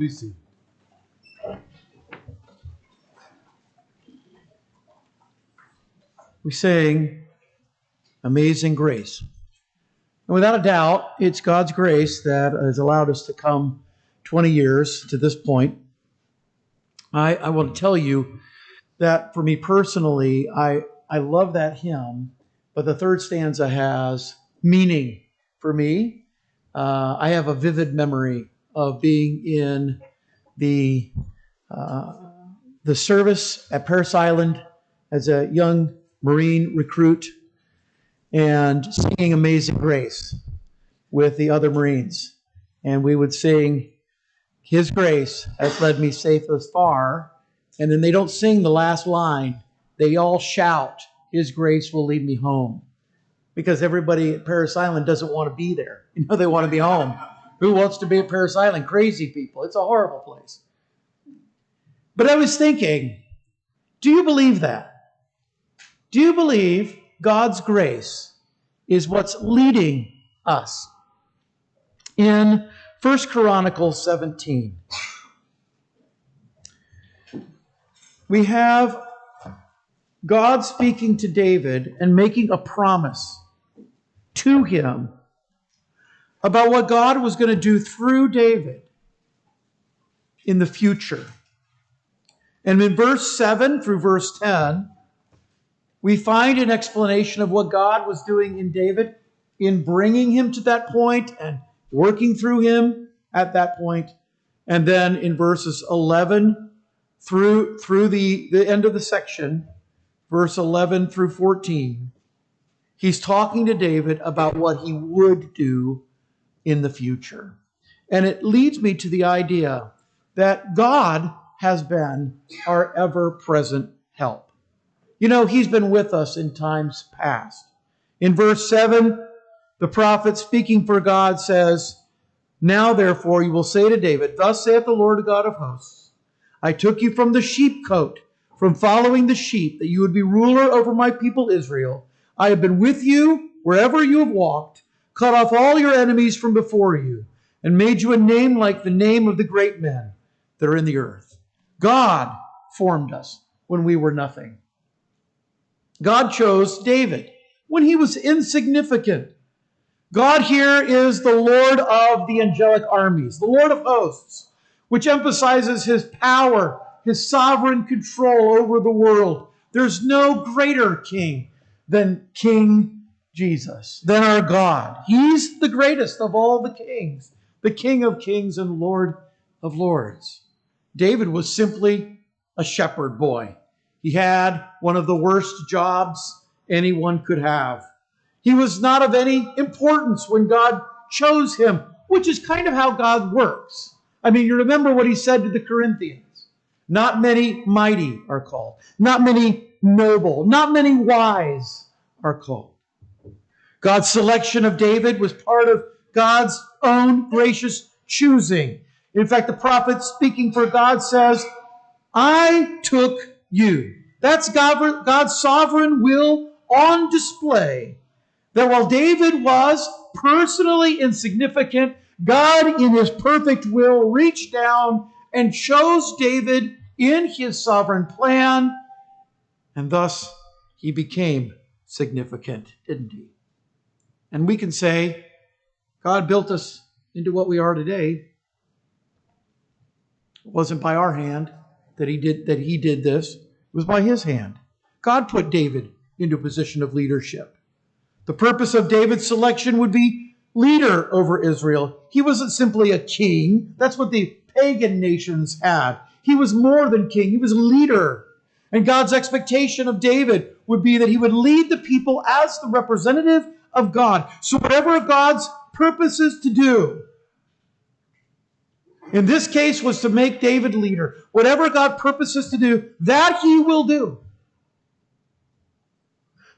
Lucy. We sang Amazing Grace. And without a doubt, it's God's grace that has allowed us to come 20 years to this point. I want to tell you that for me personally, I love that hymn, but the third stanza has meaning for me. I have a vivid memory of being in the service at Parris Island as a young Marine recruit and singing Amazing Grace with the other Marines. And we would sing, His grace has led me safe thus far. And then they don't sing the last line. They all shout, His grace will lead me home. Because everybody at Parris Island doesn't want to be there. You know, they want to be home. Who wants to be at Parris Island? Crazy people. It's a horrible place. But I was thinking, do you believe that? Do you believe God's grace is what's leading us? In 1 Chronicles 17, we have God speaking to David and making a promise to him about what God was going to do through David in the future. And in verse 7 through verse 10, we find an explanation of what God was doing in David in bringing him to that point and working through him at that point. And then in verses 11 through the end of the section, verse 11 through 14, he's talking to David about what he would do in the future. And it leads me to the idea that God has been our ever-present help. You know, He's been with us in times past. In verse 7, the prophet speaking for God says, Now therefore you will say to David, Thus saith the Lord God of hosts, I took you from the sheepcote, from following the sheep, that you would be ruler over my people Israel. I have been with you wherever you have walked, cut off all your enemies from before you, and made you a name like the name of the great men that are in the earth. God formed us when we were nothing. God chose David when he was insignificant. God here is the Lord of the angelic armies, the Lord of hosts, which emphasizes His power, His sovereign control over the world. There's no greater king than King Jesus, than our God. He's the greatest of all the kings, the King of kings and Lord of lords. David was simply a shepherd boy. He had one of the worst jobs anyone could have. He was not of any importance when God chose him, which is kind of how God works. I mean, you remember what He said to the Corinthians. Not many mighty are called. Not many noble. Not many wise are called. God's selection of David was part of God's own gracious choosing. In fact, the prophet speaking for God says, I took you. That's God's sovereign will on display. That while David was personally insignificant, God in His perfect will reached down and chose David in His sovereign plan, and thus he became significant, didn't he? And we can say, God built us into what we are today. It wasn't by our hand that he did this. It was by His hand. God put David into a position of leadership. The purpose of David's selection would be leader over Israel. He wasn't simply a king. That's what the pagan nations had. He was more than king. He was leader. And God's expectation of David would be that he would lead the people as the representative of God. So whatever God's purpose is to do, in this case was to make David leader. Whatever God purposes to do, that He will do.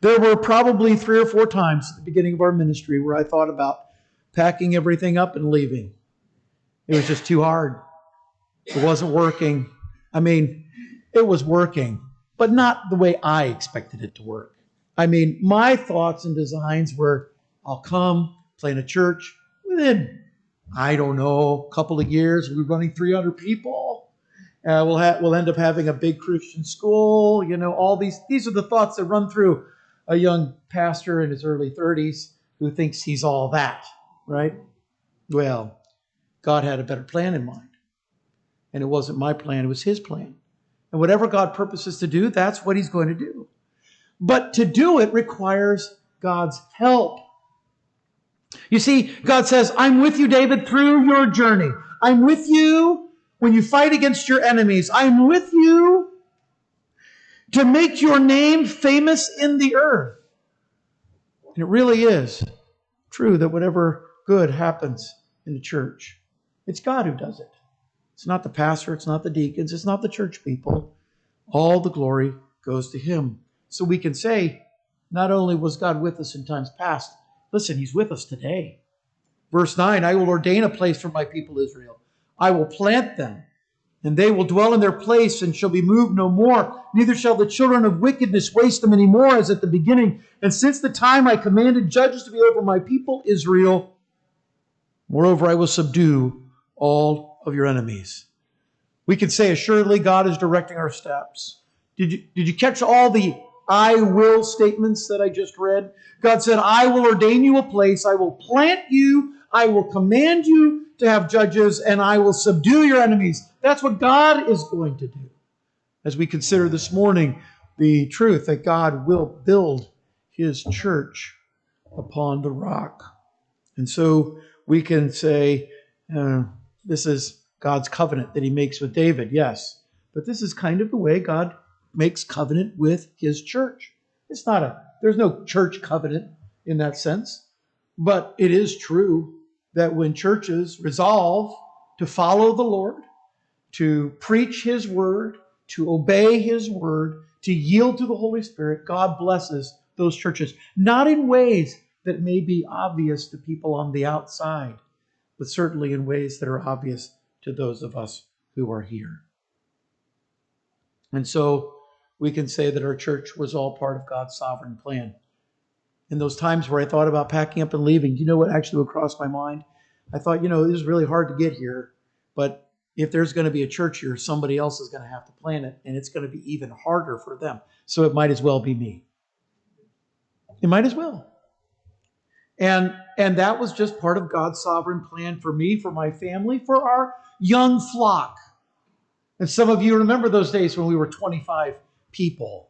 There were probably 3 or 4 times at the beginning of our ministry where I thought about packing everything up and leaving. It was just too hard. It wasn't working. I mean, it was working, but not the way I expected it to work. I mean, my thoughts and designs were, I'll come, play in a church. Within I don't know, a couple of years, we're running 300 people. We'll end up having a big Christian school. All these are the thoughts that run through a young pastor in his early 30s who thinks he's all that, right? Well, God had a better plan in mind. And it wasn't my plan, it was his plan. And whatever God purposes to do, that's what he's going to do. But to do it requires God's help. You see, God says, I'm with you, David, through your journey. I'm with you when you fight against your enemies. I'm with you to make your name famous in the earth. And it really is true that whatever good happens in the church, it's God who does it. It's not the pastor, it's not the deacons, it's not the church people. All the glory goes to him. So we can say, not only was God with us in times past, listen, he's with us today. Verse 9, I will ordain a place for my people Israel. I will plant them, and they will dwell in their place and shall be moved no more. Neither shall the children of wickedness waste them any more as at the beginning. And since the time I commanded judges to be over my people Israel, moreover, I will subdue all of your enemies. We can say assuredly God is directing our steps. Did you catch all the I will statements that I just read? God said, I will ordain you a place, I will plant you, I will command you to have judges, and I will subdue your enemies. That's what God is going to do. As we consider this morning the truth that God will build his church upon the rock. And so we can say, this is God's covenant that he makes with David, yes. But this is kind of the way God makes covenant with his church. There's no church covenant in that sense. But it is true that when churches resolve to follow the Lord, to preach his word, to obey his word, to yield to the Holy Spirit, God blesses those churches. Not in ways that may be obvious to people on the outside, but certainly in ways that are obvious to those of us who are here. And so we can say that our church was all part of God's sovereign plan. In those times where I thought about packing up and leaving, you know what actually would cross my mind? I thought, it is really hard to get here, but if there's going to be a church here, somebody else is going to have to plant it, and it's going to be even harder for them. So it might as well be me. It might as well. And that was just part of God's sovereign plan for me, for my family, for our young flock. And some of you remember those days when we were 25 people.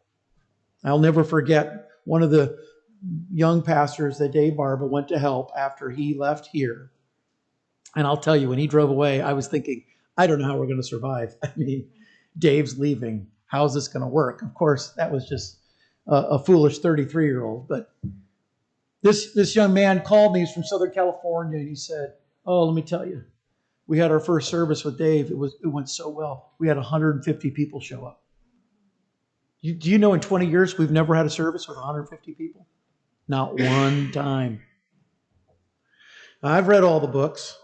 I'll never forget one of the young pastors that Dave Barba went to help after he left here. And I'll tell you, when he drove away, I was thinking, I don't know how we're going to survive. I mean, Dave's leaving. How's this going to work? Of course, that was just a foolish 33-year-old. But this young man called me. He's from Southern California. And he said, oh, let me tell you, we had our first service with Dave. It went so well. We had 150 people show up. Do you know in 20 years we've never had a service with 150 people? Not one time. I've read all the books,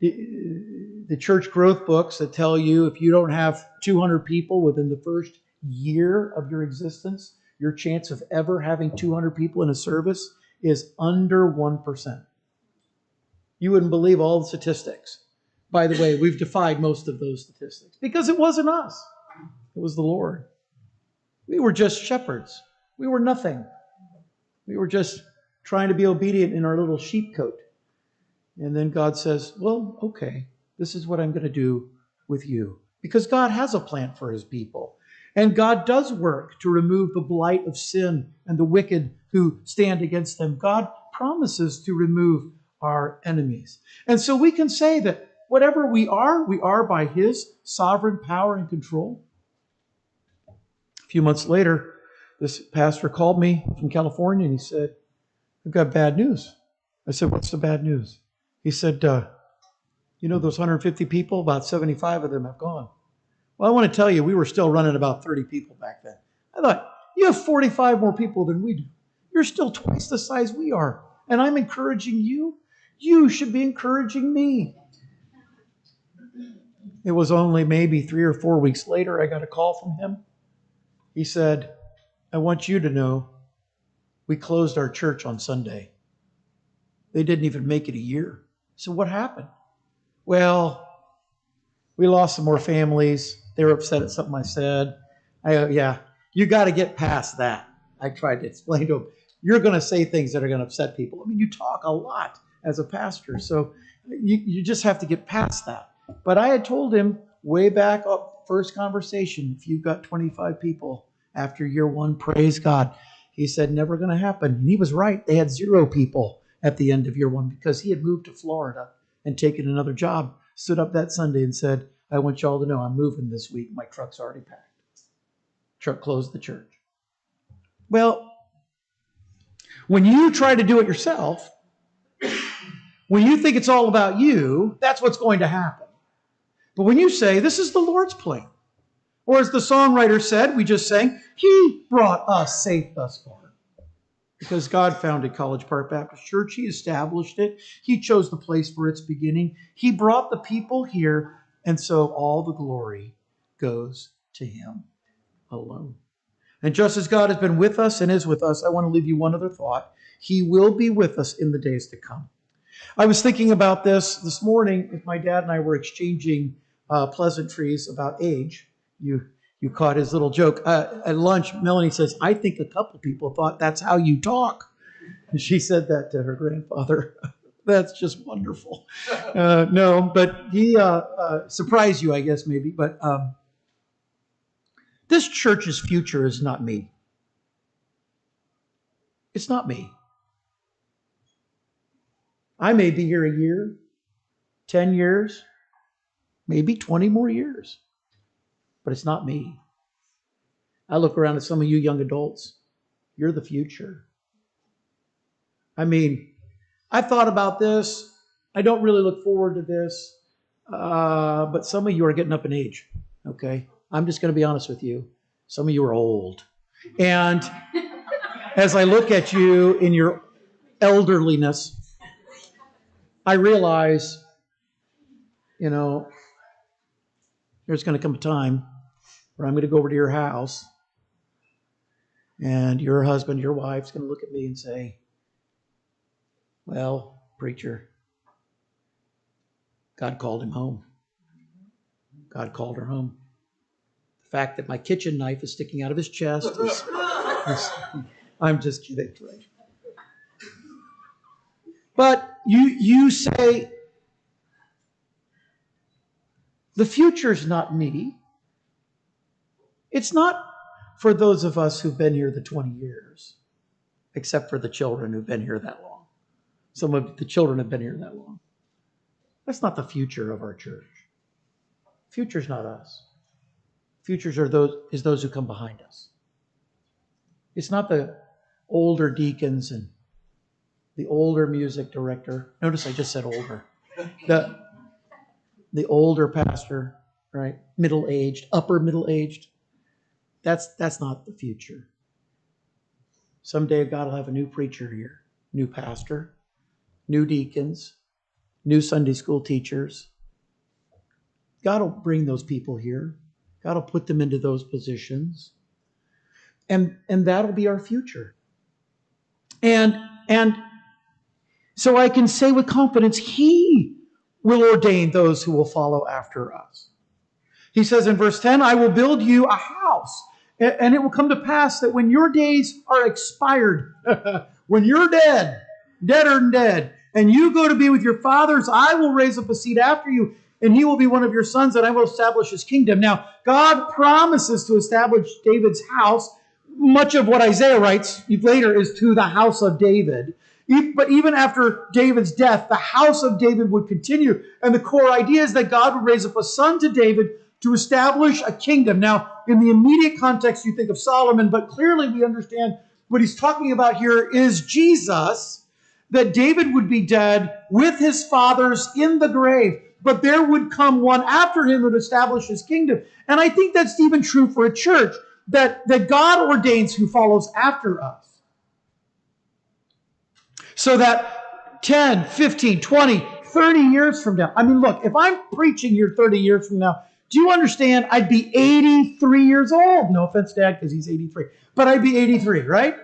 the church growth books that tell you if you don't have 200 people within the first year of your existence, your chance of ever having 200 people in a service is under 1%. You wouldn't believe all the statistics. By the way, we've defied most of those statistics because it wasn't us. It was the Lord. We were just shepherds. We were nothing. We were just trying to be obedient in our little sheep coat. And then God says, well, okay, this is what I'm going to do with you. Because God has a plan for his people. And God does work to remove the blight of sin and the wicked who stand against them. God promises to remove our enemies. And so we can say that whatever we are by his sovereign power and control. A few months later, this pastor called me from California and he said, I've got bad news. I said, what's the bad news? He said, those 150 people, about 75 of them have gone. Well, I want to tell you, we were still running about 30 people back then. I thought, you have 45 more people than we do. You're still twice the size we are. And I'm encouraging you. You should be encouraging me. It was only maybe 3 or 4 weeks later I got a call from him. He said, I want you to know we closed our church on Sunday. They didn't even make it a year. So what happened? Well, we lost some more families. They were upset at something I said. Yeah, you got to get past that. I tried to explain to them, you're going to say things that are going to upset people. I mean, you talk a lot as a pastor, so you just have to get past that. But I had told him way back up, first conversation, if you've got 25 people after year one, praise God. He said, never going to happen. And he was right. They had 0 people at the end of year one because he had moved to Florida and taken another job. Stood up that Sunday and said, I want y'all to know I'm moving this week. My truck's already packed. Truck closed the church. Well, when you try to do it yourself, when you think it's all about you, that's what's going to happen. But when you say, this is the Lord's plan, or as the songwriter said, we just sang, He brought us safe thus far. Because God founded College Park Baptist Church. He established it. He chose the place for its beginning. He brought the people here, and so all the glory goes to Him alone. And just as God has been with us and is with us, I want to leave you one other thought. He will be with us in the days to come. I was thinking about this morning. If my dad and I were exchanging pleasantries about age. You caught his little joke. At lunch, Melanie says, I think a couple people thought that's how you talk. And she said that to her grandfather. That's just wonderful. No, but he surprised you, I guess, maybe. But this church's future is not me. It's not me. I may be here a year, 10 years, maybe 20 more years. But it's not me. I look around at some of you young adults. You're the future. I mean, I thought about this. I don't really look forward to this. But some of you are getting up in age. Okay? I'm just going to be honest with you. Some of you are old. And as I look at you in your elderliness, I realize, there's going to come a time where I'm going to go over to your house and your husband, your wife's going to look at me and say, well, preacher, God called him home. God called her home. The fact that my kitchen knife is sticking out of his chest is I'm just kidding. Right? But you say, the future's not me. It's not for those of us who've been here the 20 years, except for the children who've been here that long. Some of the children have been here that long. That's not the future of our church. Future's not us. Futures are those who come behind us. It's not the older deacons and the older music director. Notice I just said older. The older pastor, right? Middle-aged, upper middle-aged. That's not the future. Someday God will have a new preacher here, new pastor, new deacons, new Sunday school teachers. God will bring those people here. God will put them into those positions. And that'll be our future. And so I can say with confidence, He will ordain those who will follow after us. He says in verse 10, I will build you a house, and it will come to pass that when your days are expired, when you're dead, deader than dead, and you go to be with your fathers, I will raise up a seed after you, and he will be one of your sons, and I will establish his kingdom. Now, God promises to establish David's house. Much of what Isaiah writes later is to the house of David. But even after David's death, the house of David would continue. And the core idea is that God would raise up a son to David to establish a kingdom. Now, in the immediate context, you think of Solomon, but clearly we understand what he's talking about here is Jesus, that David would be dead with his fathers in the grave. But there would come one after him who would establish his kingdom. And I think that's even true for a church, that God ordains who follows after us. So that 10, 15, 20, 30 years from now, I mean, look, if I'm preaching here 30 years from now, do you understand I'd be 83 years old? No offense, Dad, because he's 83. But I'd be 83, right?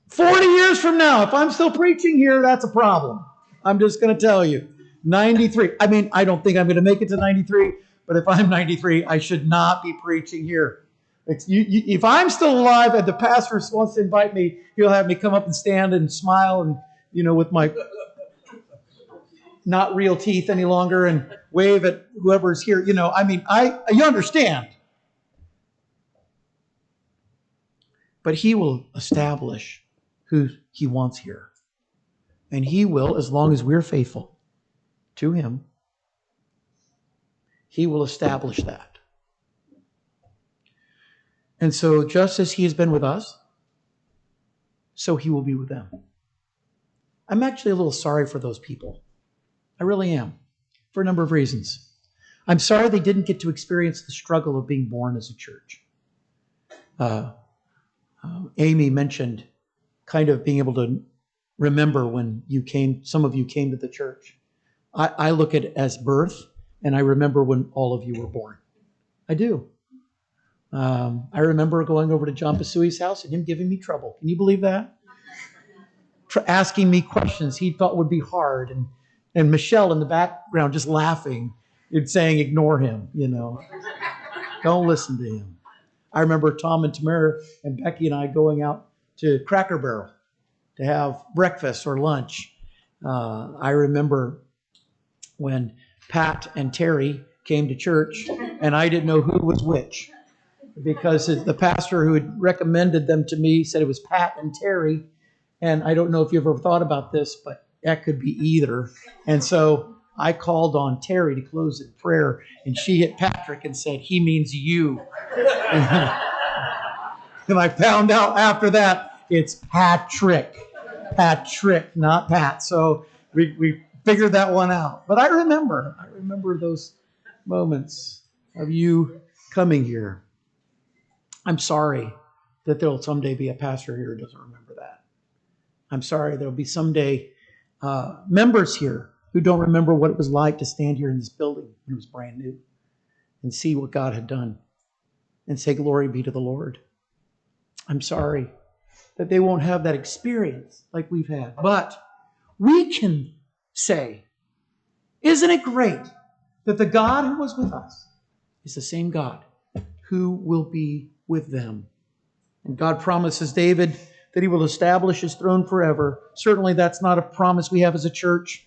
40 years from now, if I'm still preaching here, that's a problem. I'm just going to tell you. 93. I mean, I don't think I'm going to make it to 93, but if I'm 93, I should not be preaching here. If I'm still alive and the pastor wants to invite me, he'll have me come up and stand and smile and, with my not real teeth any longer and wave at whoever's here. You understand. But he will establish who he wants here. And he will, as long as we're faithful to him, he will establish that. And so just as he has been with us, so he will be with them. I'm actually a little sorry for those people. I really am, for a number of reasons. I'm sorry they didn't get to experience the struggle of being born as a church. Amy mentioned kind of being able to remember when some of you came to the church. I look at it as birth, and I remember when all of you were born. I do. I remember going over to John Pasui's house and him giving me trouble. Can you believe that? Asking me questions he thought would be hard. And Michelle in the background just laughing and saying, ignore him, Don't listen to him. I remember Tom and Tamara and Becky and I going out to Cracker Barrel to have breakfast or lunch. I remember when Pat and Terry came to church and I didn't know who was which, because the pastor who had recommended them to me said it was Pat and Terry. And I don't know if you've ever thought about this, but that could be either. And so I called on Terry to close in prayer, and she hit Patrick and said, he means you. And I found out after that, it's Patrick. Patrick, not Pat. So we figured that one out. But I remember those moments of you coming here. I'm sorry that there'll someday be a pastor here who doesn't remember that. I'm sorry there'll be someday members here who don't remember what it was like to stand here in this building when it was brand new and see what God had done and say, glory be to the Lord. I'm sorry that they won't have that experience like we've had. But we can say, isn't it great that the God who was with us is the same God who will be with them? And God promises David that he will establish his throne forever. Certainly that's not a promise we have as a church.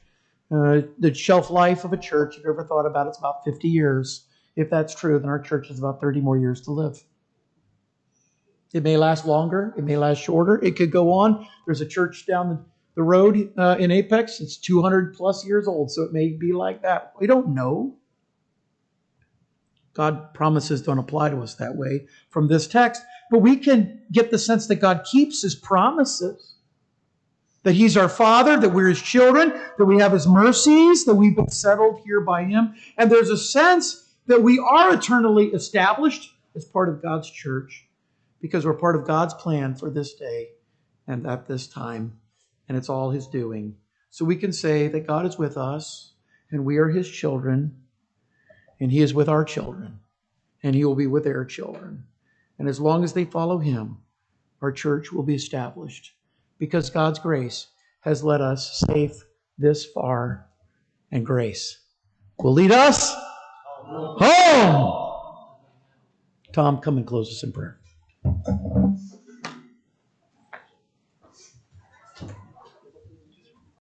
The shelf life of a church, if you ever thought about it, it's about 50 years. If that's true, then our church has about 30 more years to live. It may last longer. It may last shorter. It could go on. There's a church down the road in Apex. It's 200 plus years old, so it may be like that. We don't know. God promises don't apply to us that way from this text. But we can get the sense that God keeps his promises. That he's our Father, that we're his children, that we have his mercies, that we've been settled here by him. And there's a sense that we are eternally established as part of God's church because we're part of God's plan for this day and at this time. And it's all his doing. So we can say that God is with us and we are his children and he is with our children and he will be with their children. And as long as they follow him, our church will be established because God's grace has led us safe this far, and grace will lead us home. Tom, come and close us in prayer.